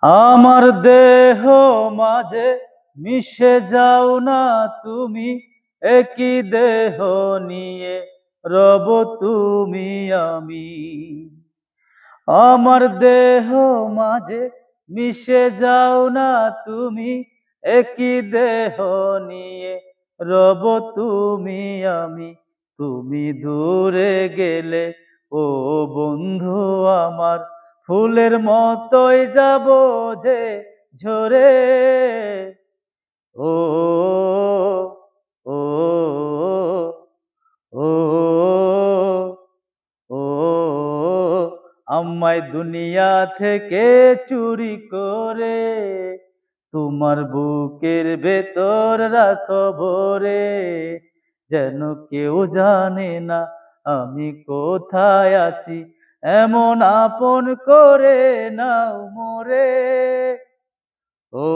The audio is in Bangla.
আমার দেহ মাঝে মিশে যাও না তুমি, একই দেহ নিয়ে রব তুমি আমি। আমার দেহ মাঝে মিশে যাও না তুমি, একই দেহ নিয়ে রব তুমি আমি। তুমি দূরে গেলে ও বন্ধু আমার, ফুলের মতোই যাব যে ঝরে। ও ও ও ও আমায় দুনিয়া থেকে চুরি করে তোমার বুকের ভেতর রাখো ভরে। যেন কেউ জানে না আমি কোথায় আছি, এমন আপন করে নাও মোরে। ও